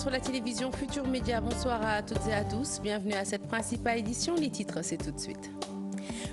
sur la télévision Futur Média. Bonsoir à toutes et à tous. Bienvenue à cette principale édition. Les titres, c'est tout de suite.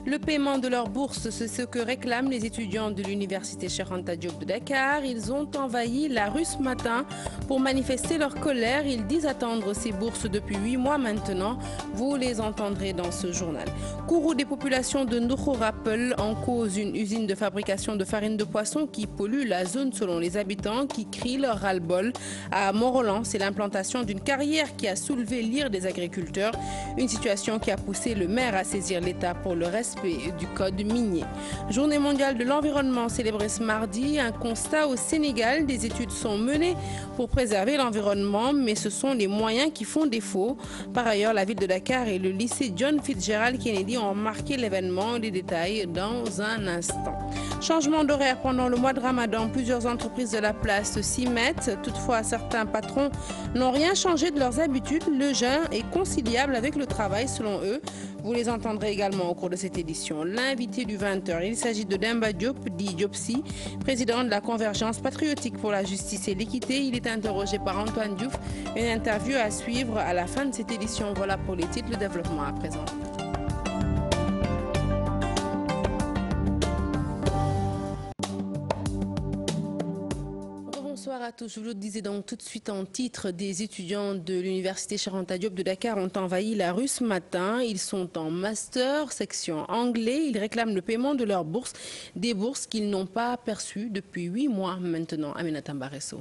Le paiement de leur bourse, c'est ce que réclament les étudiants de l'université Cheikh Anta Diop de Dakar. Ils ont envahi la rue ce matin pour manifester leur colère. Ils disent attendre ces bourses depuis 8 mois maintenant. Vous les entendrez dans ce journal. Courroux des populations de Ndoukhou-Rappel en cause une usine de fabrication de farine de poisson qui pollue la zone selon les habitants qui crient leur ras-le-bol. À Mont-Roland, c'est l'implantation d'une carrière qui a soulevé l'ire des agriculteurs. Une situation qui a poussé le maire à saisir l'État pour le respect du code minier. Journée mondiale de l'environnement célébrée ce mardi. Un constat au Sénégal. Des études sont menées pour préserver l'environnement, mais ce sont les moyens qui font défaut. Par ailleurs, la ville de Dakar et le lycée John Fitzgerald Kennedy ont marqué l'événement. Les détails dans un instant. Changement d'horaire pendant le mois de Ramadan. Plusieurs entreprises de la place s'y mettent. Toutefois, certains patrons n'ont rien changé de leurs habitudes. Le jeûne est conciliable avec le travail selon eux. Vous les entendrez également au cours de cette édition. L'invité du 20h, il s'agit de Demba Diop, dit Diopsi, président de la Convergence patriotique pour la justice et l'équité. Il est interrogé par Antoine Diouf. Une interview à suivre à la fin de cette édition. Voilà pour les titres, le développement à présent. Bonsoir à tous. Je vous le disais donc tout de suite en titre, des étudiants de l'université Cheikh Anta Diop de Dakar ont envahi la rue ce matin. Ils sont en master, section anglais. Ils réclament le paiement de leurs bourses, des bourses qu'ils n'ont pas perçues depuis 8 mois maintenant. Aminata Mbaresso.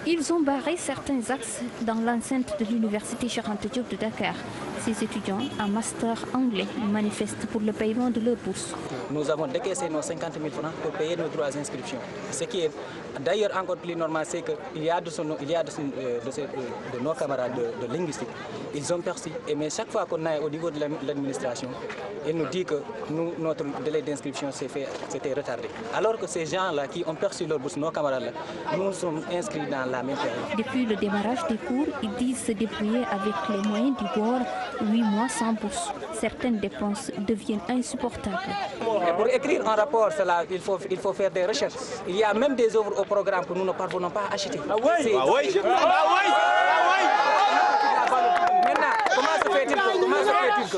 Ils ont barré certains axes dans l'enceinte de l'université Cheikh Anta Diop de Dakar. Ces étudiants en master anglais manifestent pour le paiement de leurs bourses. Nous avons décaissé nos 50 000 francs pour payer nos droits d'inscription. Ce qui est d'ailleurs encore plus normal, c'est qu'il y a de nos camarades de linguistique. Ils ont perçu, mais chaque fois qu'on est au niveau de l'administration, ils nous disent que notre délai d'inscription s'était retardé. Alors que ces gens-là qui ont perçu leur bourse, nos camarades-là, nous sommes inscrits dans la même période. Depuis le démarrage des cours, ils disent se débrouiller avec les moyens du bord. 8 mois sans bourse. Certaines dépenses deviennent insupportables. Et pour écrire un rapport, il faut faire des recherches. Il y a même des œuvres au programme que nous ne parvenons pas à acheter. Ah oui,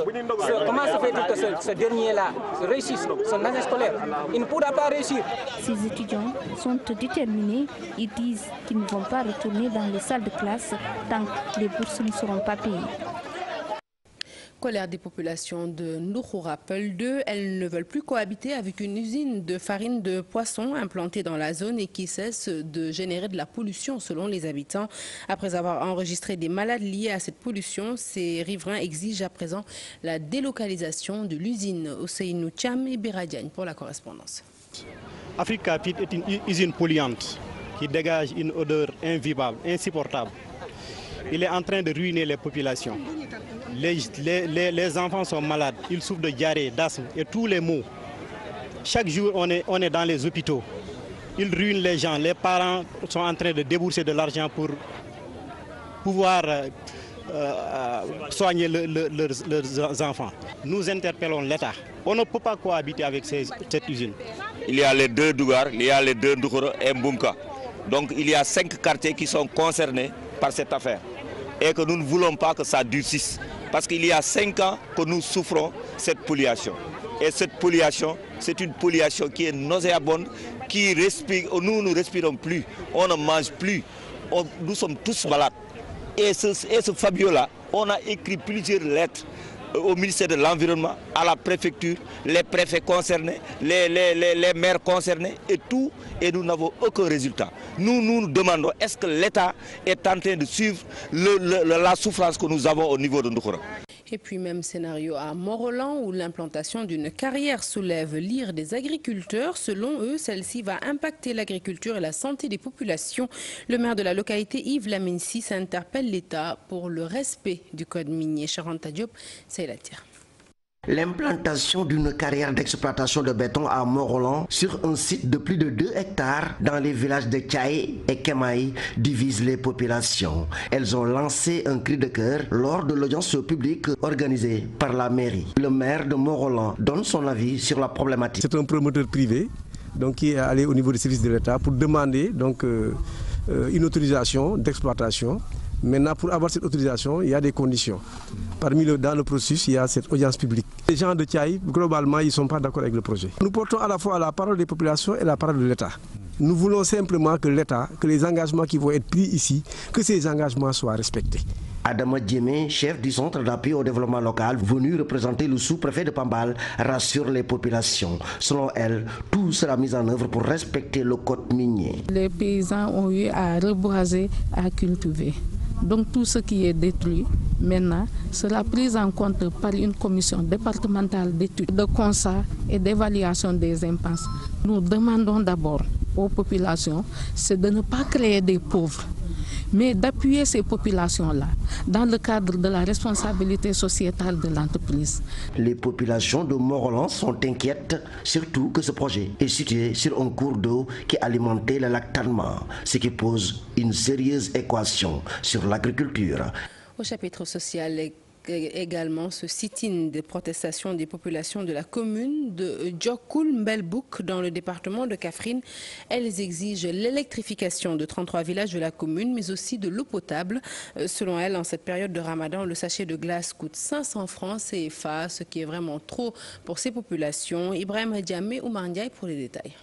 Maintenant, comment se fait-il que ce dernier-là réussisse son année scolaire? Il ne pourra pas réussir. Ces étudiants sont déterminés. Ils disent qu'ils ne vont pas retourner dans les salles de classe tant que les bourses ne seront pas payées. Colère des populations de Ndoukhou-Rappel 2. Elles ne veulent plus cohabiter avec une usine de farine de poisson implantée dans la zone et qui cesse de générer de la pollution selon les habitants. Après avoir enregistré des malades liés à cette pollution, ces riverains exigent à présent la délocalisation de l'usine. Ousseynou Thiam et Biradiagne pour la correspondance. Africa Pit est une usine polluante qui dégage une odeur invivable, insupportable. Il est en train de ruiner les populations. Les enfants sont malades, ils souffrent de diarrhée, d'asthme et tous les maux. Chaque jour, on est dans les hôpitaux. Ils ruinent les gens. Les parents sont en train de débourser de l'argent pour pouvoir soigner leurs enfants. Nous interpellons l'État. On ne peut pas cohabiter avec cette usine. Il y a les deux Dougar, il y a les deux Ndoukhou et Mboumka. Donc il y a 5 quartiers qui sont concernés par cette affaire. Et que nous ne voulons pas que ça durcisse. Parce qu'il y a 5 ans que nous souffrons cette pollution. Et cette pollution, c'est une pollution qui est nauséabonde, qui respire. Nous ne respirons plus, on ne mange plus, nous sommes tous malades. Et ce Fabio-là, on a écrit plusieurs lettres au ministère de l'Environnement, à la préfecture, les préfets concernés, les maires concernés et tout, et nous n'avons aucun résultat. Nous demandons, est-ce que l'État est en train de suivre la souffrance que nous avons au niveau de Ndoukhou? Et puis même scénario à Mont-Roland où l'implantation d'une carrière soulève l'ire des agriculteurs. Selon eux, celle-ci va impacter l'agriculture et la santé des populations. Le maire de la localité, Yves Lamensi, s'interpelle l'État pour le respect du code minier. Cheikh Anta Diop, c'est la tire. L'implantation d'une carrière d'exploitation de béton à Mont-Roland sur un site de plus de 2 hectares dans les villages de Tchaï et Kemaï divise les populations. Elles ont lancé un cri de cœur lors de l'audience publique organisée par la mairie. Le maire de Mont-Roland donne son avis sur la problématique. C'est un promoteur privé donc, qui est allé au niveau des services de l'État pour demander donc, une autorisation d'exploitation Maintenant, pour avoir cette autorisation, il y a des conditions. Dans le processus, il y a cette audience publique. Les gens de Tchaï, globalement, ils ne sont pas d'accord avec le projet. Nous portons à la fois la parole des populations et la parole de l'État. Nous voulons simplement que l'État, que les engagements qui vont être pris ici, que ces engagements soient respectés. Adama Djemé, chef du centre d'appui au développement local, venu représenter le sous-préfet de Pambal, rassure les populations. Selon elle, tout sera mis en œuvre pour respecter le code minier. Les paysans ont eu à reboiser, à cultiver. Donc tout ce qui est détruit maintenant sera pris en compte par une commission départementale d'études, de constat et d'évaluation des impasses. Nous demandons d'abord aux populations, c'est de ne pas créer des pauvres, mais d'appuyer ces populations-là dans le cadre de la responsabilité sociétale de l'entreprise. Les populations de Morolan sont inquiètes, surtout que ce projet est situé sur un cours d'eau qui alimentait le lac Talma, ce qui pose une sérieuse équation sur l'agriculture. Au chapitre social, également ce sit-in de protestation des populations de la commune de Diokoul-Mbelbouk dans le département de Kaffrine. Elles exigent l'électrification de 33 villages de la commune, mais aussi de l'eau potable. Selon elles, en cette période de Ramadan, le sachet de glace coûte 500 francs CFA, ce qui est vraiment trop pour ces populations. Ibrahim Diamé ou Mandiaï pour les détails.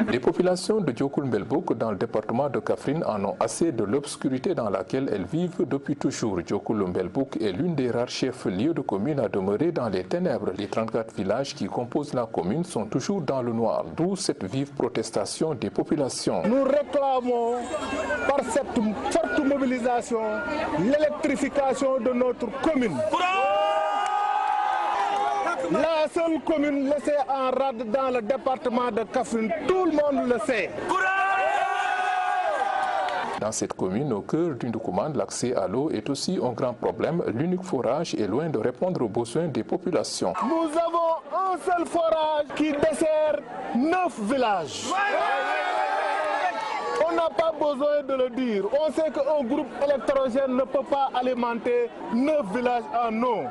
Les populations de Diokoul-Mbelbouk dans le département de Kaffrine en ont assez de l'obscurité dans laquelle elles vivent depuis toujours. Diokoul-Mbelbouk est l'une des rares chefs-lieux de commune à demeurer dans les ténèbres. Les 34 villages qui composent la commune sont toujours dans le noir, d'où cette vive protestation des populations. Nous réclamons par cette forte mobilisation l'électrification de notre commune. La seule commune laissée en rade dans le département de Kaffrine, tout le monde le sait. Dans cette commune, au cœur d'une commande, l'accès à l'eau est aussi un grand problème. L'unique forage est loin de répondre aux besoins des populations. Nous avons un seul forage qui dessert 9 villages. On n'a pas besoin de le dire. On sait qu'un groupe électrogène ne peut pas alimenter 9 villages en eau.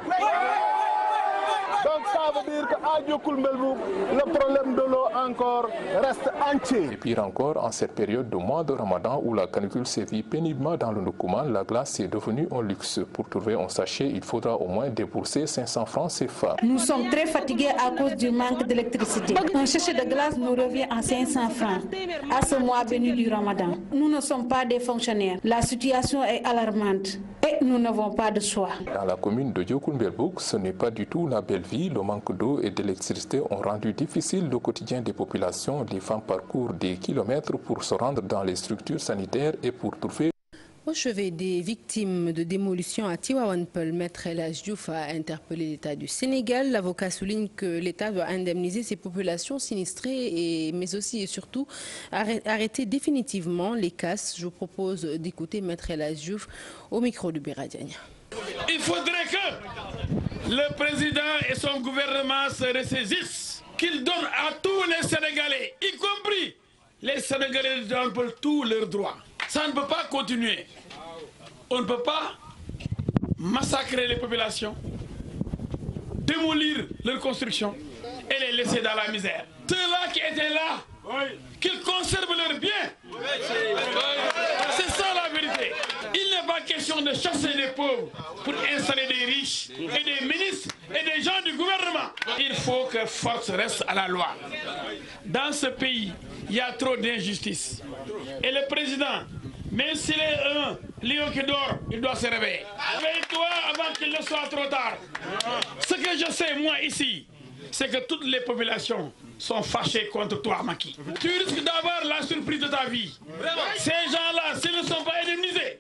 Donc ça veut dire qu'à Diokoul-Mbelbouk, le problème de l'eau encore reste entier. Et pire encore, en cette période de mois de Ramadan où la canicule sévit péniblement dans le Ndoukoumane, la glace est devenue un luxe. Pour trouver un sachet, il faudra au moins débourser 500 francs CFA. Nous sommes très fatigués à cause du manque d'électricité. Un sachet de glace nous revient à 500 francs à ce mois venu du Ramadan. Nous ne sommes pas des fonctionnaires. La situation est alarmante et nous n'avons pas de choix. Dans la commune de Diokoul-Mbelbouk, ce n'est pas du tout la belle vie. Le manque d'eau et d'électricité ont rendu difficile le quotidien des populations. Les femmes parcourent des kilomètres pour se rendre dans les structures sanitaires et pour trouver. Au chevet des victimes de démolition à Tivaouane Peulh, Maître El Hadji Diouf a interpellé l'État du Sénégal. L'avocat souligne que l'État doit indemniser ces populations sinistrées, mais aussi et surtout arrêter définitivement les casses. Je vous propose d'écouter Maître El Hadji Diouf au micro de Biradiania. Il faudrait que le président et son gouvernement se ressaisissent, qu'ils donnent à tous les Sénégalais, y compris les Sénégalais donnent tous leurs droits. Ça ne peut pas continuer. On ne peut pas massacrer les populations, démolir leurs constructions et les laisser dans la misère. Ceux-là qui étaient là, qu'ils conservent leurs biens. C'est ça la vérité. Il n'est pas question de chasser les pauvres pour installer des riches et des ministres et des gens du gouvernement. Il faut que force reste à la loi. Dans ce pays, il y a trop d'injustice. Et le président, même s'il est un lion qui dort, il doit se réveiller. Réveille-toi avant qu'il ne soit trop tard. Ce que je sais, moi, ici, c'est que toutes les populations sont fâchées contre toi, Macky. Tu risques d'avoir la surprise de ta vie. Ces gens-là, s'ils ne sont pas indemnisés,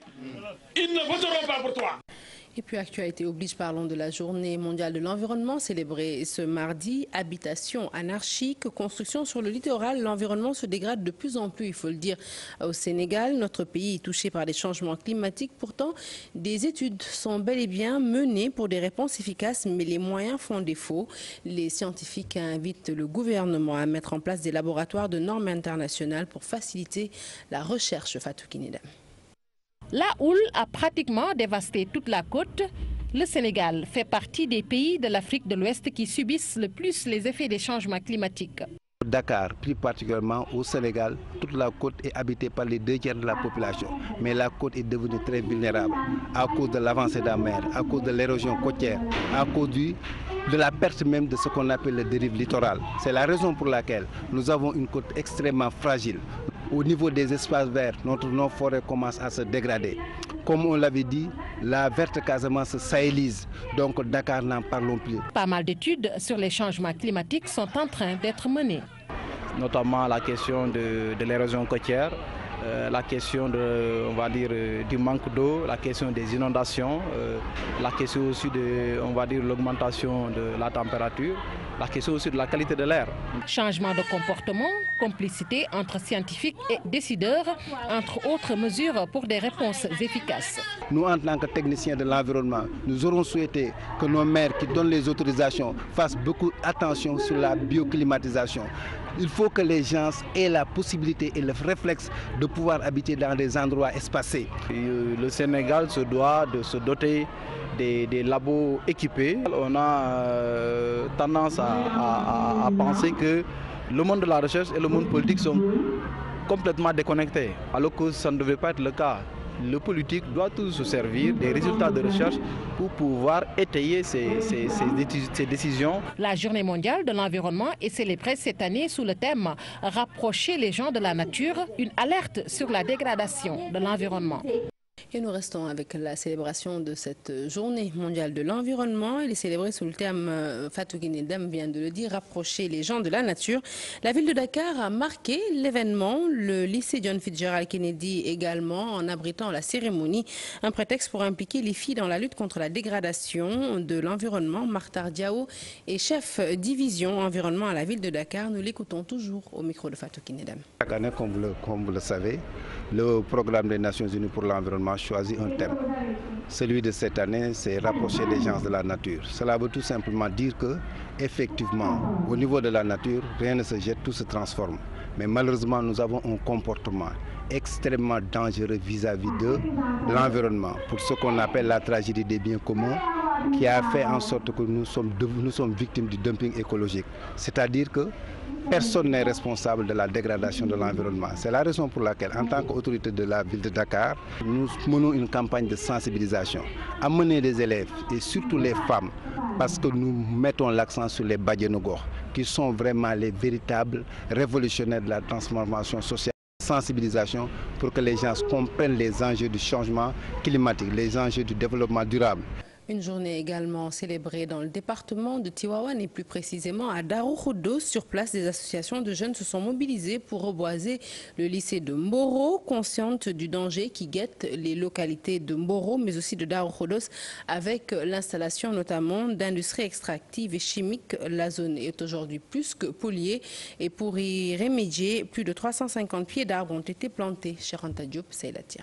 ils ne voteront pas pour toi. Et puis, actualité oblige, parlons de la journée mondiale de l'environnement célébrée ce mardi. Habitation anarchique, construction sur le littoral, l'environnement se dégrade de plus en plus, il faut le dire, au Sénégal. Notre pays est touché par les changements climatiques. Pourtant, des études sont bel et bien menées pour des réponses efficaces, mais les moyens font défaut. Les scientifiques invitent le gouvernement à mettre en place des laboratoires de normes internationales pour faciliter la recherche. Fatou Kinedam. La houle a pratiquement dévasté toute la côte. Le Sénégal fait partie des pays de l'Afrique de l'Ouest qui subissent le plus les effets des changements climatiques. Dakar, plus particulièrement au Sénégal, toute la côte est habitée par les 2/3 de la population. Mais la côte est devenue très vulnérable à cause de l'avancée de la mer, à cause de l'érosion côtière, à cause de la perte même de ce qu'on appelle le dérive littoral. C'est la raison pour laquelle nous avons une côte extrêmement fragile. Au niveau des espaces verts, notre non-forêt commence à se dégrader. Comme on l'avait dit, la verte Casamance se sahélise, donc Dakar n'en parlons plus. Pas mal d'études sur les changements climatiques sont en train d'être menées. Notamment la question de l'érosion côtière, la question du manque d'eau, la question des inondations, la question aussi de l'augmentation de la température, la question aussi de la qualité de l'air. Changement de comportement, complicité entre scientifiques et décideurs, entre autres mesures pour des réponses efficaces. Nous, en tant que techniciens de l'environnement, nous aurons souhaité que nos maires qui donnent les autorisations fassent beaucoup attention sur la bioclimatisation. Il faut que les gens aient la possibilité et le réflexe de pouvoir habiter dans des endroits espacés. Le Sénégal se doit de se doter des labos équipés. On a tendance à penser que le monde de la recherche et le monde politique sont complètement déconnectés, alors que ça ne devait pas être le cas. Le politique doit toujours se servir des résultats de recherche pour pouvoir étayer ses décisions. La Journée mondiale de l'environnement est célébrée cette année sous le thème « Rapprocher les gens de la nature », une alerte sur la dégradation de l'environnement. Et nous restons avec la célébration de cette journée mondiale de l'environnement. Elle est célébrée sous le terme, Fatou Kiné Deme vient de le dire, rapprocher les gens de la nature. La ville de Dakar a marqué l'événement, le lycée John Fitzgerald Kennedy également, en abritant la cérémonie. Un prétexte pour impliquer les filles dans la lutte contre la dégradation de l'environnement. Martar Diao est chef division environnement à la ville de Dakar. Nous l'écoutons toujours au micro de Fatou Kiné Deme. Chaque année, comme vous le savez, le programme des Nations Unies pour l'environnement choisit un thème. Celui de cette année, c'est rapprocher les gens de la nature. Cela veut tout simplement dire que, effectivement, au niveau de la nature, rien ne se jette, tout se transforme. Mais malheureusement, nous avons un comportement extrêmement dangereux vis-à-vis de l'environnement, pour ce qu'on appelle la tragédie des biens communs, qui a fait en sorte que nous sommes victimes du dumping écologique. C'est-à-dire que personne n'est responsable de la dégradation de l'environnement. C'est la raison pour laquelle, en tant qu'autorité de la ville de Dakar, nous menons une campagne de sensibilisation, amener les élèves et surtout les femmes, parce que nous mettons l'accent sur les Badjenogor, qui sont vraiment les véritables révolutionnaires de la transformation sociale. Sensibilisation pour que les gens comprennent les enjeux du changement climatique, les enjeux du développement durable. Une journée également célébrée dans le département de Tivaouane et plus précisément à Darou Khoudoss. Sur place, des associations de jeunes se sont mobilisées pour reboiser le lycée de Mboro, conscientes du danger qui guette les localités de Mboro, mais aussi de Darou Khoudoss, avec l'installation notamment d'industries extractives et chimiques. La zone est aujourd'hui plus que polluée et pour y remédier, plus de 350 pieds d'arbres ont été plantés. Cheikh Anta Diop, c'est la tire.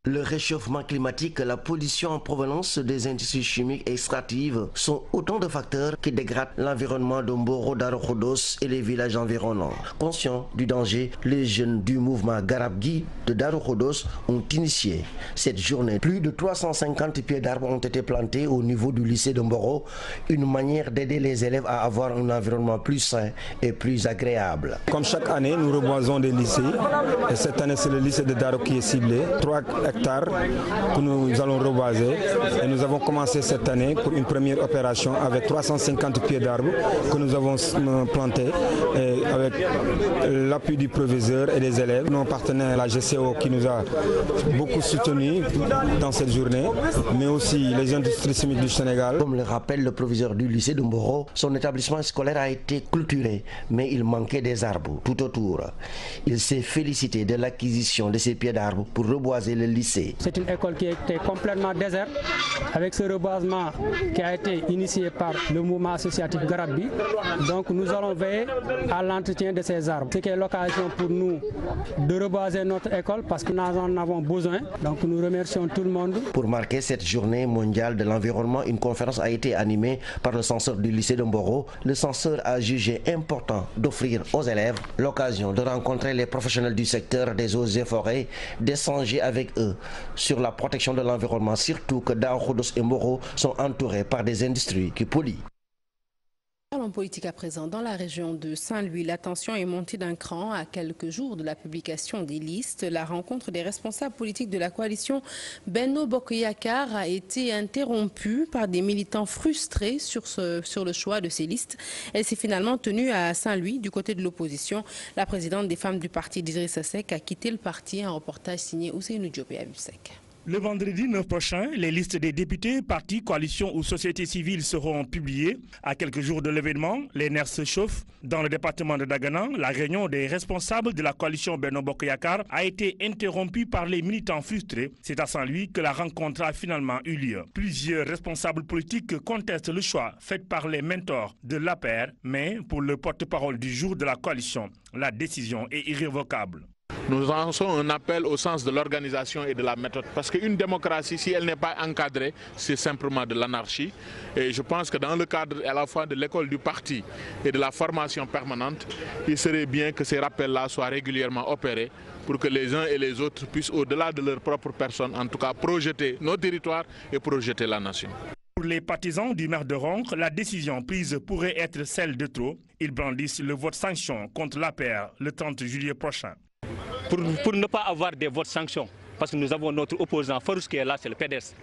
Le réchauffement climatique, la pollution en provenance des industries chimiques extractives sont autant de facteurs qui dégradent l'environnement de Mboro, Darou Khoudoss et les villages environnants. Conscients du danger, les jeunes du mouvement Garabgui de Darou Khoudoss ont initié cette journée. Plus de 350 pieds d'arbres ont été plantés au niveau du lycée de Mboro, une manière d'aider les élèves à avoir un environnement plus sain et plus agréable. Comme chaque année, nous reboisons des lycées. Et cette année, c'est le lycée de Darou qui est ciblé. 3 hectares que nous allons reboiser et nous avons commencé cette année pour une première opération avec 350 pieds d'arbres que nous avons plantés avec l'appui du proviseur et des élèves, nos partenaires, la GCO qui nous a beaucoup soutenus dans cette journée, mais aussi les industries chimiques du Sénégal. Comme le rappelle le proviseur du lycée de Mboro, son établissement scolaire a été clôturé, mais il manquait des arbres tout autour. Il s'est félicité de l'acquisition de ces pieds d'arbres pour reboiser le lycée. C'est une école qui était complètement déserte, avec ce reboisement qui a été initié par le mouvement associatif Garabgui. Donc nous allons veiller à l'entretien de ces arbres. C'est l'occasion pour nous de reboiser notre école parce que nous en avons besoin. Donc nous remercions tout le monde. Pour marquer cette journée mondiale de l'environnement, une conférence a été animée par le censeur du lycée de Mboro. Le censeur a jugé important d'offrir aux élèves l'occasion de rencontrer les professionnels du secteur des eaux et forêts, d'échanger avec eux sur la protection de l'environnement, surtout que Darou Khoudoss et Mboro sont entourés par des industries qui polluent. en politique à présent. Dans la région de Saint-Louis, la tension est montée d'un cran à quelques jours de la publication des listes. La rencontre des responsables politiques de la coalition Benno Bokk Yakaar a été interrompue par des militants frustrés sur le choix de ces listes. Elle s'est finalement tenue à Saint-Louis, du côté de l'opposition. La présidente des femmes du parti d'Idrissa Seck a quitté le parti. Un reportage signé Ousseynou Diop et Abib Seck. Le vendredi 9 prochain, les listes des députés, partis, coalitions ou sociétés civiles seront publiées. À quelques jours de l'événement, les nerfs se chauffent. Dans le département de Dagana, la réunion des responsables de la coalition Benno Bokk Yakaar a été interrompue par les militants frustrés. C'est à Saint-Louis que la rencontre a finalement eu lieu. Plusieurs responsables politiques contestent le choix fait par les mentors de l'APR, mais pour le porte-parole du jour de la coalition, la décision est irrévocable. Nous lançons un appel au sens de l'organisation et de la méthode. Parce qu'une démocratie, si elle n'est pas encadrée, c'est simplement de l'anarchie. Et je pense que dans le cadre à la fois de l'école du parti et de la formation permanente, il serait bien que ces rappels-là soient régulièrement opérés pour que les uns et les autres puissent, au-delà de leur propre personne, en tout cas projeter nos territoires et projeter la nation. Pour les partisans du maire de Ronkh, la décision prise pourrait être celle de trop. Ils brandissent le vote sanction contre l'APR le 30 juillet prochain. Pour ne pas avoir des votes sanctions, parce que nous avons notre opposant farouche qui est là, c'est le PDS.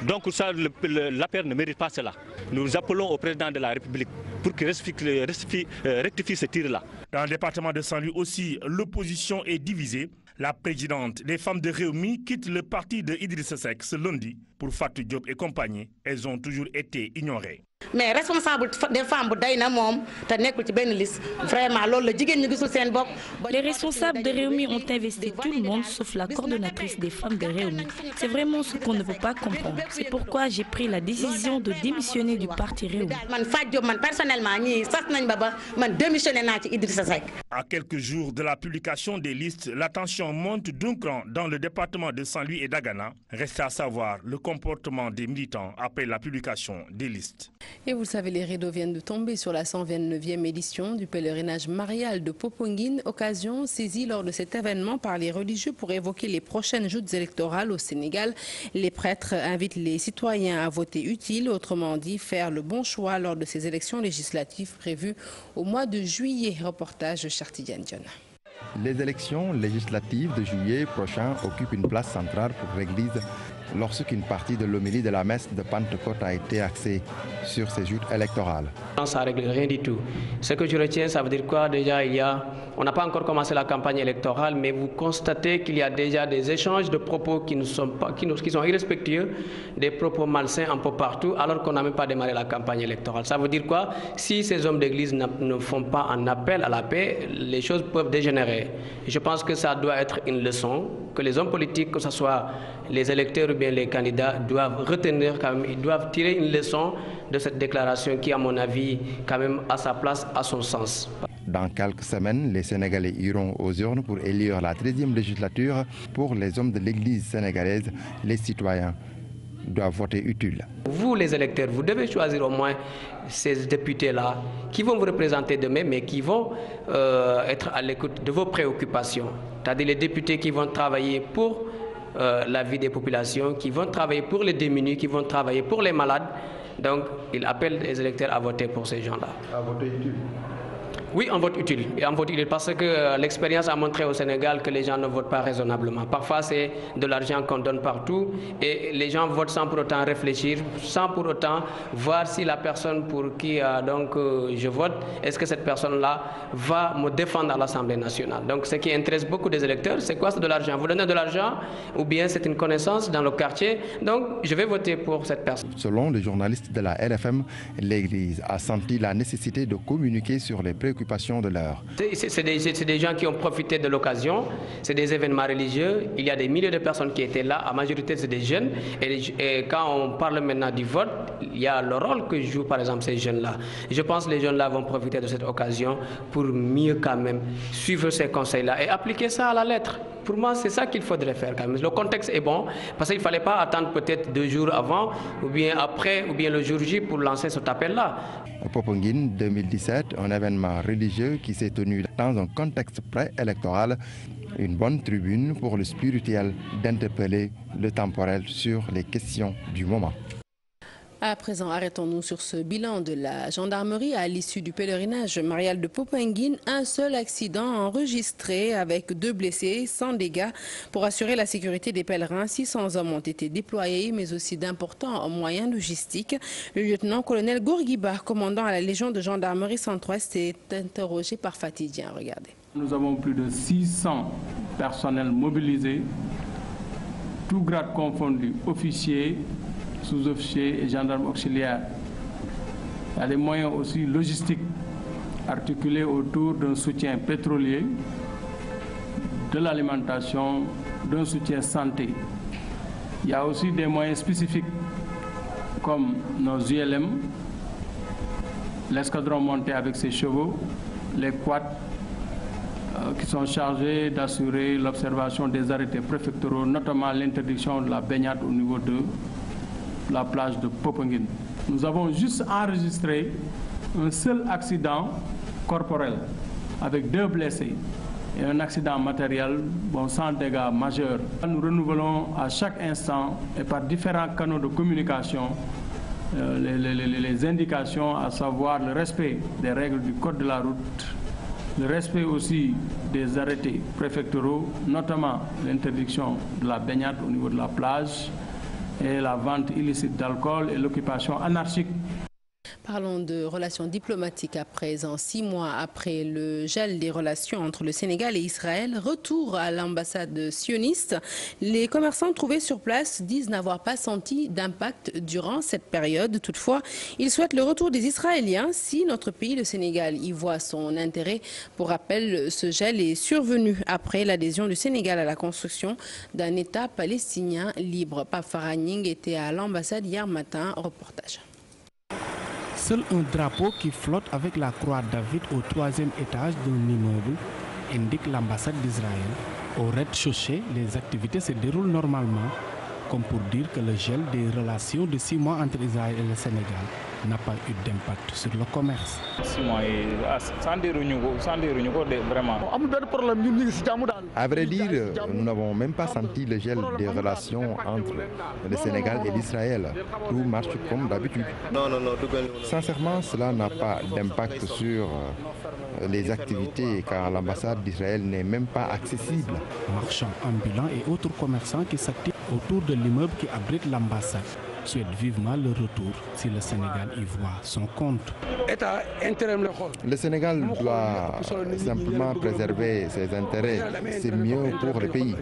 Donc ça, l'APR ne mérite pas cela. Nous appelons au président de la République pour qu'il rectifie ce tir-là. Dans le département de Saint-Louis aussi, l'opposition est divisée. La présidente des femmes de Réumi quitte le parti de Idrissa Seck ce lundi. Pour Fatou Diop et compagnie, elles ont toujours été ignorées. Mais responsable des femmes vraiment les responsables de Réumi ont investi tout le monde sauf la coordonnatrice des femmes de Réumi. C'est vraiment ce qu'on ne peut pas comprendre. C'est pourquoi j'ai pris la décision de démissionner du parti Réumi. À quelques jours de la publication des listes, la tension monte d'un cran dans le département de Saint-Louis et Dagana. Reste à savoir le comportement des militants après la publication des listes. Et vous le savez, les rideaux viennent de tomber sur la 129e édition du pèlerinage marial de Popenguine, occasion saisie lors de cet événement par les religieux pour évoquer les prochaines joutes électorales au Sénégal. Les prêtres invitent les citoyens à voter utile, autrement dit faire le bon choix lors de ces élections législatives prévues au mois de juillet. Reportage de Chartidiane Dion. Les élections législatives de juillet prochain occupent une place centrale pour l'Église lorsqu'une partie de l'homélie de la messe de Pentecôte a été axée sur ces joutes électorales. Ça ne règle rien du tout. Ce que je retiens, ça veut dire quoi? Déjà, on n'a pas encore commencé la campagne électorale, mais vous constatez qu'il y a déjà des échanges de propos qui sont irrespectueux, des propos malsains un peu partout, alors qu'on n'a même pas démarré la campagne électorale. Ça veut dire quoi? Si ces hommes d'église ne font pas un appel à la paix, les choses peuvent dégénérer. Je pense que ça doit être une leçon, que les hommes politiques, que ce soit les électeurs ou bien les candidats, doivent retenir quand même, ils doivent tirer une leçon de cette déclaration qui, à mon avis, quand même a sa place, à son sens. Dans quelques semaines, les Sénégalais iront aux urnes pour élire la 13e législature. Pour les hommes de l'Église sénégalaise, les citoyens doivent voter utile. Vous, les électeurs, vous devez choisir au moins ces députés-là qui vont vous représenter demain, mais qui vont être à l'écoute de vos préoccupations. C'est-à-dire les députés qui vont travailler pour la vie des populations, qui vont travailler pour les démunis, qui vont travailler pour les malades. Donc, il appelle les électeurs à voter pour ces gens-là. À voter utile. Oui, en vote utile. Et en vote utile parce que l'expérience a montré au Sénégal que les gens ne votent pas raisonnablement. Parfois, c'est de l'argent qu'on donne partout et les gens votent sans pour autant réfléchir, sans pour autant voir si la personne pour qui je vote, est-ce que cette personne-là va me défendre à l'Assemblée nationale. Donc, ce qui intéresse beaucoup des électeurs, c'est quoi? C'est de l'argent. Vous donnez de l'argent ou bien c'est une connaissance dans le quartier. Donc, je vais voter pour cette personne. Selon les journalistes de la RFM, l'Église a senti la nécessité de communiquer sur les préoccupations de l'heure. C'est des gens qui ont profité de l'occasion, c'est des événements religieux, il y a des milliers de personnes qui étaient là, en majorité c'est des jeunes, et quand on parle maintenant du vote, il y a le rôle que jouent par exemple ces jeunes-là. Je pense que les jeunes-là vont profiter de cette occasion pour mieux quand même suivre ces conseils-là et appliquer ça à la lettre. Pour moi, c'est ça qu'il faudrait faire quand même. Le contexte est bon, parce qu'il ne fallait pas attendre peut-être 2 jours avant, ou bien après, ou bien le jour J pour lancer cet appel-là. Popenguine 2017, un événement religieux qui s'est tenu dans un contexte préélectoral, une bonne tribune pour le spirituel d'interpeller le temporel sur les questions du moment. À présent, arrêtons-nous sur ce bilan de la gendarmerie à l'issue du pèlerinage marial de Popenguine. Un seul accident enregistré avec 2 blessés sans dégâts. Pour assurer la sécurité des pèlerins, 600 hommes ont été déployés, mais aussi d'importants moyens logistiques. Le lieutenant-colonel Gourguiba, commandant à la Légion de gendarmerie centre-ouest, est interrogé par Fatidien. Regardez. Nous avons plus de 600 personnels mobilisés, tous grades confondus, officiers, sous-officiers et gendarmes auxiliaires. Il y a des moyens aussi logistiques articulés autour d'un soutien pétrolier, de l'alimentation, d'un soutien santé. Il y a aussi des moyens spécifiques comme nos ULM, l'escadron monté avec ses chevaux, les quads qui sont chargés d'assurer l'observation des arrêtés préfectoraux, notamment l'interdiction de la baignade au niveau de la plage de Popenguine. Nous avons juste enregistré un seul accident corporel avec 2 blessés et un accident matériel sans dégâts majeurs. Nous renouvelons à chaque instant et par différents canaux de communication les indications, à savoir le respect des règles du code de la route, le respect aussi des arrêtés préfectoraux, notamment l'interdiction de la baignade au niveau de la plage, et la vente illicite d'alcool et l'occupation anarchique. Parlons de relations diplomatiques à présent. 6 mois après le gel des relations entre le Sénégal et Israël, retour à l'ambassade sioniste. Les commerçants trouvés sur place disent n'avoir pas senti d'impact durant cette période. Toutefois, ils souhaitent le retour des Israéliens si notre pays, le Sénégal, y voit son intérêt. Pour rappel, ce gel est survenu après l'adhésion du Sénégal à la construction d'un État palestinien libre. Pape Farahning était à l'ambassade hier matin. Reportage. Seul un drapeau qui flotte avec la croix David au 3e étage d'un immeuble indique l'ambassade d'Israël. Au rez-de-chaussée, les activités se déroulent normalement, comme pour dire que le gel des relations de 6 mois entre Israël et le Sénégal n'a pas eu d'impact sur le commerce. 6 mois, vraiment. À vrai dire, nous n'avons même pas senti le gel des relations entre le Sénégal et l'Israël. Tout marche comme d'habitude. Sincèrement, cela n'a pas d'impact sur les activités car l'ambassade d'Israël n'est même pas accessible. Marchands ambulants et autres commerçants qui s'activent autour de l'immeuble qui abrite l'ambassade souhaitent vivement le retour si le Sénégal y voit son compte. Le Sénégal doit simplement préserver ses intérêts. C'est mieux pour le pays.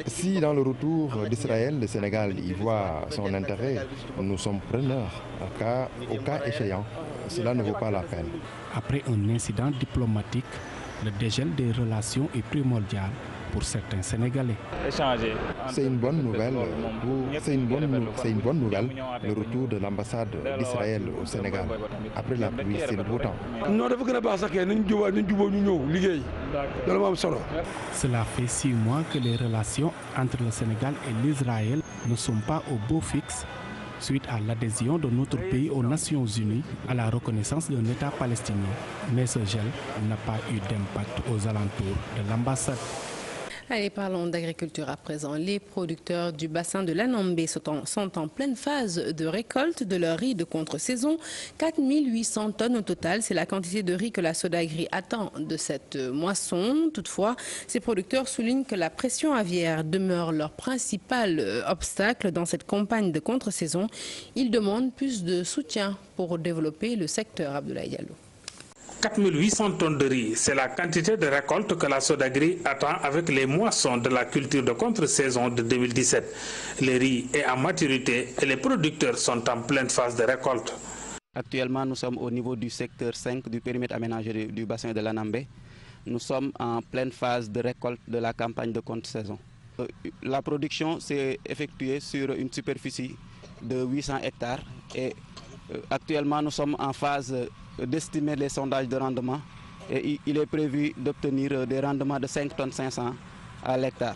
Si dans le retour d'Israël, le Sénégal y voit son intérêt, nous sommes preneurs. Au cas échéant, cela ne vaut pas la peine. Après un incident diplomatique, le dégel des relations est primordial pour certains Sénégalais. C'est une bonne nouvelle. Le retour de l'ambassade d'Israël au Sénégal. Après la pluie, c'est le beau temps. Cela fait 6 mois que les relations entre le Sénégal et l'Israël ne sont pas au beau fixe suite à l'adhésion de notre pays aux Nations Unies à la reconnaissance d'un État palestinien. Mais ce gel n'a pas eu d'impact aux alentours de l'ambassade. Allez, parlons d'agriculture à présent. Les producteurs du bassin de l'Anambé sont en pleine phase de récolte de leur riz de contre-saison. 4800 tonnes au total, c'est la quantité de riz que la Sodagri attend de cette moisson. Toutefois, ces producteurs soulignent que la pression aviaire demeure leur principal obstacle dans cette campagne de contre-saison. Ils demandent plus de soutien pour développer le secteur. Abdoulaye Diallo. 4800 tonnes de riz, c'est la quantité de récolte que la Sodagri attend avec les moissons de la culture de contre-saison de 2017. Le riz est à maturité et les producteurs sont en pleine phase de récolte. Actuellement, nous sommes au niveau du secteur 5 du périmètre aménagé du bassin de l'Anambé. Nous sommes en pleine phase de récolte de la campagne de contre-saison. La production s'est effectuée sur une superficie de 800 hectares et actuellement nous sommes en phase d'estimer les sondages de rendement et il est prévu d'obtenir des rendements de 5 tonnes 500 à l'hectare.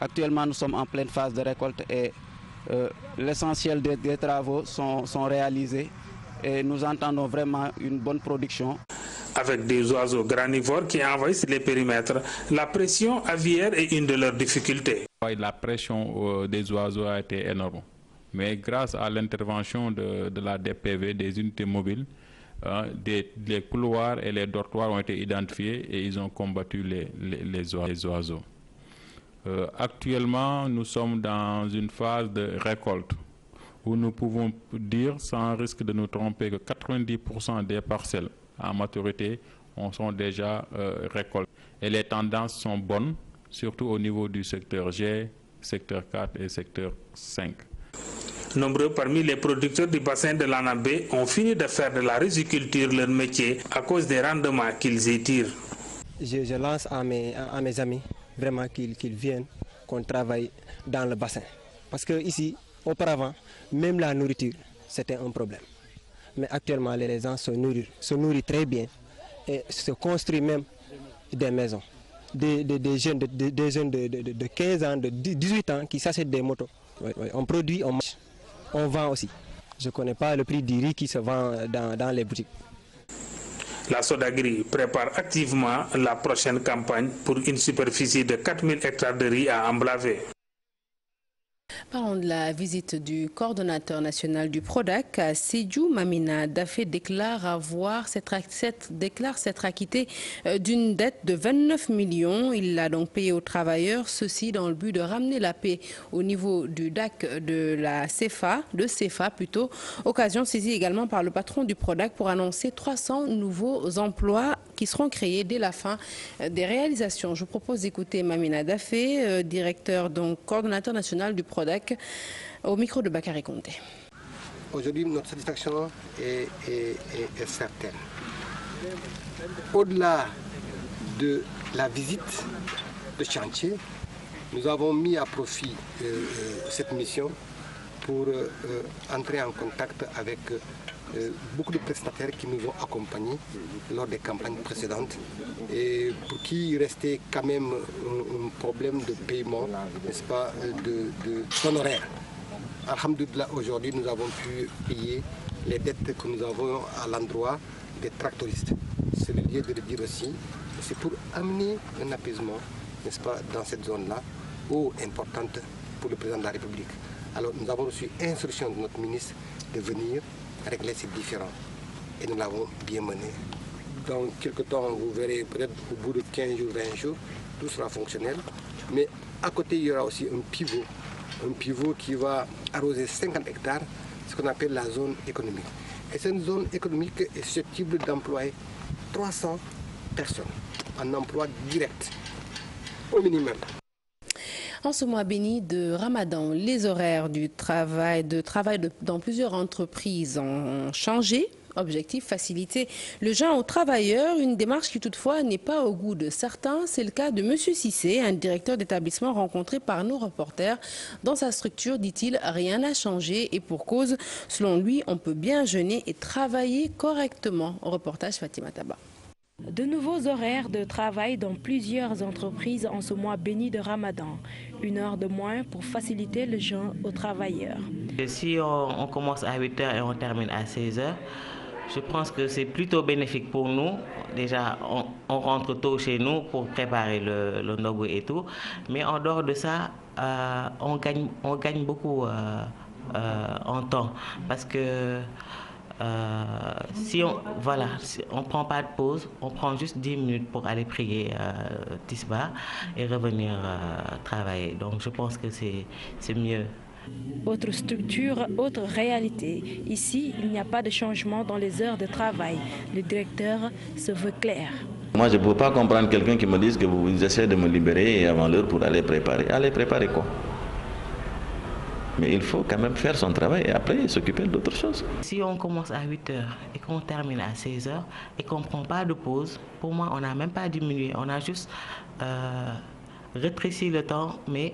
Actuellement, nous sommes en pleine phase de récolte et l'essentiel des travaux sont réalisés et nous entendons vraiment une bonne production. Avec des oiseaux granivores qui envahissent les périmètres, la pression aviaire est une de leurs difficultés. La pression des oiseaux a été énorme. Mais grâce à l'intervention de la DPV, des unités mobiles, les couloirs et les dortoirs ont été identifiés et ils ont combattu les oiseaux. Actuellement, nous sommes dans une phase de récolte où nous pouvons dire, sans risque de nous tromper, que 90% des parcelles à maturité sont déjà récoltées. Et les tendances sont bonnes, surtout au niveau du secteur G, secteur 4 et secteur 5. Nombreux parmi les producteurs du bassin de l'Anabé ont fini de faire de la riziculture leur métier à cause des rendements qu'ils y tirent. Je lance à mes amis vraiment qu'ils viennent, qu'on travaille dans le bassin. Parce que ici, auparavant, même la nourriture, c'était un problème. Mais actuellement, les gens se nourrissent très bien et se construisent même des maisons. Des jeunes de 15 ans, de 18 ans qui s'achètent des motos. On produit, on vend aussi. Je ne connais pas le prix du riz qui se vend dans les boutiques. La Sodagri prépare activement la prochaine campagne pour une superficie de 4000 hectares de riz à emblaver. Parlons de la visite du coordonnateur national du PRODAC à Sédhiou. Mamina Dafé déclare s'être acquitté d'une dette de 29 millions. Il l'a donc payé aux travailleurs, ceci dans le but de ramener la paix au niveau du DAC de CFA plutôt. Occasion saisie également par le patron du PRODAC pour annoncer 300 nouveaux emplois qui seront créés dès la fin des réalisations. Je vous propose d'écouter Mamina Dafé, coordonnateur national du PRODAC, au micro de Bakary Konté. Aujourd'hui, notre satisfaction est certaine. Au-delà de la visite de chantier, nous avons mis à profit cette mission pour entrer en contact avec beaucoup de prestataires qui nous ont accompagnés lors des campagnes précédentes et pour qui il restait quand même un problème de paiement, n'est-ce pas, d'honoraires. Alhamdoulilah, aujourd'hui, nous avons pu payer les dettes que nous avons à l'endroit des tractoristes. C'est le lieu de le dire aussi. C'est pour amener un apaisement, n'est-ce pas, dans cette zone-là, importante pour le président de la République. Alors, nous avons reçu instruction de notre ministre de venir régler ces différends. Et nous l'avons bien mené. Dans quelques temps, vous verrez peut-être au bout de 15 jours, 20 jours, tout sera fonctionnel. Mais à côté, il y aura aussi un pivot qui va arroser 50 hectares, ce qu'on appelle la zone économique. Et cette zone économique est susceptible d'employer 300 personnes en emploi direct, au minimum. En ce mois béni de Ramadan, les horaires du travail dans plusieurs entreprises ont changé. Objectif, faciliter le jeûne aux travailleurs, une démarche qui toutefois n'est pas au goût de certains. C'est le cas de M. Cissé, un directeur d'établissement rencontré par nos reporters. Dans sa structure, dit-il, rien n'a changé et pour cause, selon lui, on peut bien jeûner et travailler correctement. Reportage Fatima Taba. De nouveaux horaires de travail dans plusieurs entreprises en ce mois béni de Ramadan. 1 heure de moins pour faciliter le jeûne aux travailleurs. Si on commence à 8 h et on termine à 16 h, je pense que c'est plutôt bénéfique pour nous. Déjà, on rentre tôt chez nous pour préparer le ndogu et tout. Mais en dehors de ça, on gagne beaucoup en temps. Parce que si on prend pas de pause, on prend juste 10 minutes pour aller prier Tisba et revenir travailler. Donc je pense que c'est mieux. Autre structure, autre réalité. Ici, il n'y a pas de changement dans les heures de travail. Le directeur se veut clair. Moi, je ne peux pas comprendre quelqu'un qui me dise que vous essayez de me libérer avant l'heure pour aller préparer. Allez préparer quoi? Mais il faut quand même faire son travail et après s'occuper d'autres choses. Si on commence à 8 h et qu'on termine à 16 h et qu'on ne prend pas de pause, pour moi, on n'a même pas diminué. On a juste rétréci le temps, mais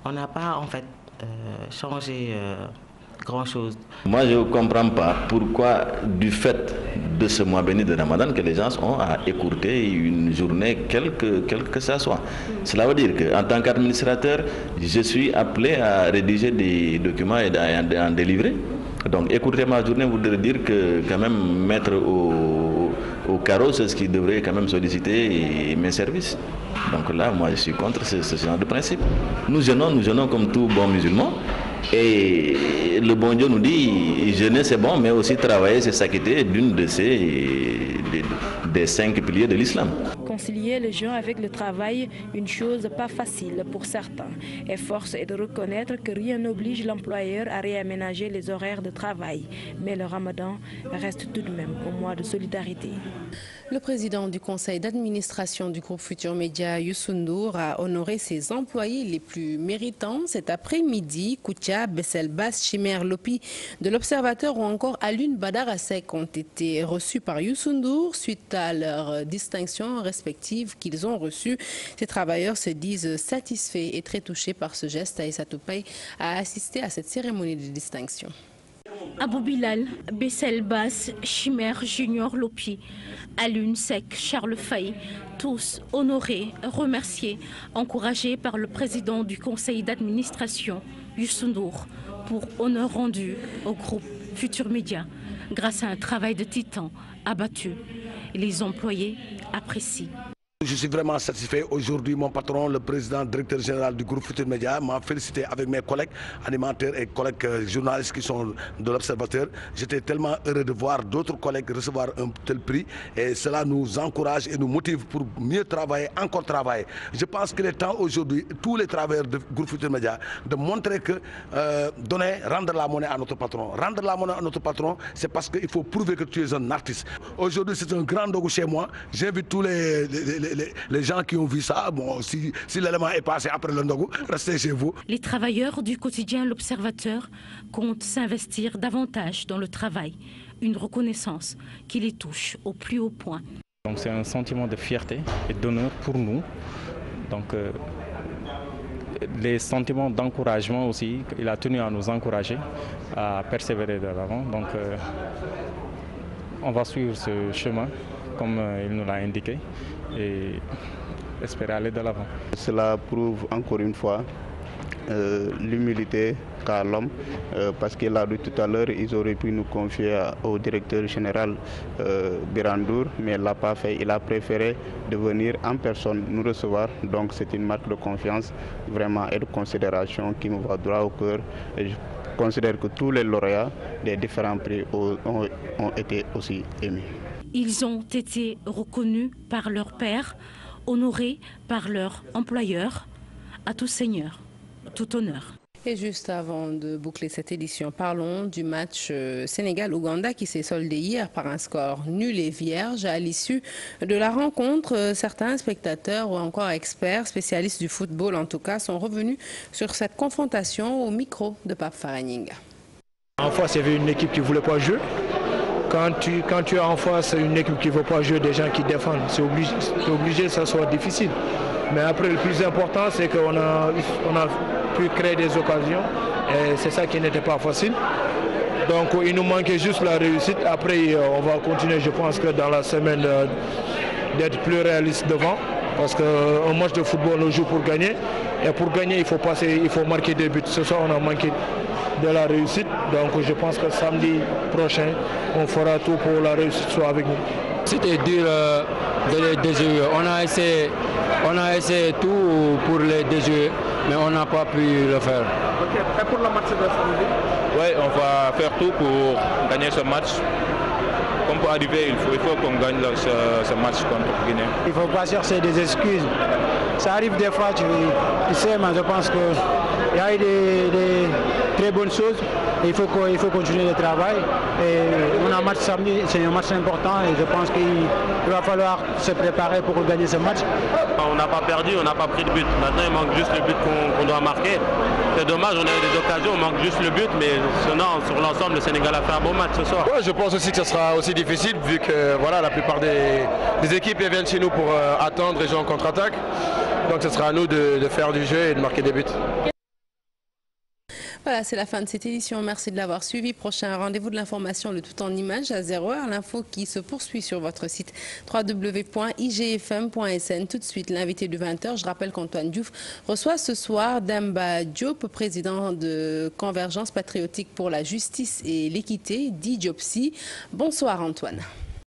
on n'a pas en fait changé grand-chose. Moi, je ne comprends pas pourquoi, du fait de ce mois béni de Ramadan, que les gens ont à écourter une journée, quelle que ça soit. Cela veut dire qu'en tant qu'administrateur, je suis appelé à rédiger des documents et à en délivrer. Donc, écourter ma journée voudrait dire que quand même mettre au carreau, c'est ce qui devrait quand même solliciter mes services. Donc là, moi, je suis contre ce genre de principe. Nous jeûnons comme tout bon musulman. Et le bon Dieu nous dit, jeûner c'est bon, mais aussi travailler c'est s'acquitter d'une de des 5 piliers de l'islam. Concilier le jeûne avec le travail, une chose pas facile pour certains. Et force est de reconnaître que rien n'oblige l'employeur à réaménager les horaires de travail. Mais le ramadan reste tout de même un mois de solidarité. Le président du conseil d'administration du groupe Futur Média, Youssou N'Dour, a honoré ses employés les plus méritants cet après-midi. Koutia, Bessel Bass, Chimère Lopi de l'Observateur ou encore Alun Badara Seck ont été reçus par Youssou N'Dour suite à leurs distinctions respectives qu'ils ont reçues. Ces travailleurs se disent satisfaits et très touchés par ce geste. Aïssatou Paye a assisté à cette cérémonie de distinction. Abou Bilal, Bessel Bass, Chimère Junior Lopi, Alun Seck, Charles Faye, tous honorés, remerciés, encouragés par le président du conseil d'administration, Youssou N'Dour, pour honneur rendu au groupe Futur Média grâce à un travail de titan abattu. Les employés apprécient. Je suis vraiment satisfait. Aujourd'hui, mon patron, le président directeur général du groupe Futur Média, m'a félicité avec mes collègues animateurs et collègues journalistes qui sont de l'Observateur. J'étais tellement heureux de voir d'autres collègues recevoir un tel prix et cela nous encourage et nous motive pour mieux travailler, encore travailler. Je pense qu'il est temps aujourd'hui, tous les travailleurs du groupe Futur Média, de montrer que rendre la monnaie à notre patron. Rendre la monnaie à notre patron, c'est parce qu'il faut prouver que tu es un artiste. Aujourd'hui, c'est un grand dogu chez moi. J'invite tous les gens qui ont vu ça, bon, si l'élément est passé après le Ndogo, restez chez vous. Les travailleurs du quotidien L'Observateur comptent s'investir davantage dans le travail, une reconnaissance qui les touche au plus haut point. Donc c'est un sentiment de fierté et d'honneur pour nous. Donc les sentiments d'encouragement aussi, il a tenu à nous encourager à persévérer de l'avant. Donc on va suivre ce chemin comme il nous l'a indiqué et espérer aller de l'avant. Cela prouve encore une fois l'humilité qu'a l'homme, parce qu'il a dit tout à l'heure, ils auraient pu nous confier au directeur général Birandour, mais il ne l'a pas fait. Il a préféré de venir en personne nous recevoir. Donc c'est une marque de confiance vraiment et de considération qui me va droit au cœur. Et je considère que tous les lauréats des différents prix ont été aussi émus. Ils ont été reconnus par leur père, honorés par leur employeur. À tout seigneur, tout honneur. Et juste avant de boucler cette édition, parlons du match Sénégal-Ouganda qui s'est soldé hier par un score nul et vierge. À l'issue de la rencontre, certains spectateurs ou encore experts, spécialistes du football en tout cas, sont revenus sur cette confrontation au micro de Pape Faraninga. En face, il y avait une équipe qui ne voulait pas jouer. Quand tu as en face une équipe qui ne veut pas jouer, des gens qui défendent, c'est obligé que ça soit difficile. Mais après, le plus important, c'est qu'on a pu créer des occasions et c'est ça qui n'était pas facile. Donc il nous manquait juste la réussite. Après, on va continuer, je pense que dans la semaine, d'être plus réaliste devant. Parce qu'un match de football, on joue pour gagner. Et pour gagner, il faut marquer des buts. Ce soir, on a manqué de la réussite. Donc je pense que samedi prochain, on fera tout pour la réussite soit avec nous. C'était dur de les déjouer. On a essayé tout pour les déjouer, mais on n'a pas pu le faire. Et pour le match de samedi? Oui, on va faire tout pour gagner ce match. Comme pour arriver, il faut qu'on gagne ce match contre Guinée. Il ne faut pas chercher des excuses. Ça arrive des fois, tu sais, mais je pense qu'il y a eu des très bonnes choses. Il faut continuer le travail. Et on a un match samedi, c'est un match important et je pense qu'il va falloir se préparer pour gagner ce match. On n'a pas perdu, on n'a pas pris de but. Maintenant, il manque juste le but qu'on doit marquer. C'est dommage, on a eu des occasions, on manque juste le but, mais sinon, sur l'ensemble, le Sénégal a fait un bon match ce soir. Ouais, je pense aussi que ce sera aussi difficile vu que voilà, la plupart des équipes viennent chez nous pour attendre et jouer en contre-attaque. Donc ce sera à nous de faire du jeu et de marquer des buts. Voilà, c'est la fin de cette édition. Merci de l'avoir suivi. Prochain rendez-vous de l'information, le tout en images à 0h. L'info qui se poursuit sur votre site www.igfm.sn. Tout de suite, l'invité de 20h. Je rappelle qu'Antoine Diouf reçoit ce soir Demba Diop, président de Convergence patriotique pour la justice et l'équité, dit Diopsi. Bonsoir Antoine.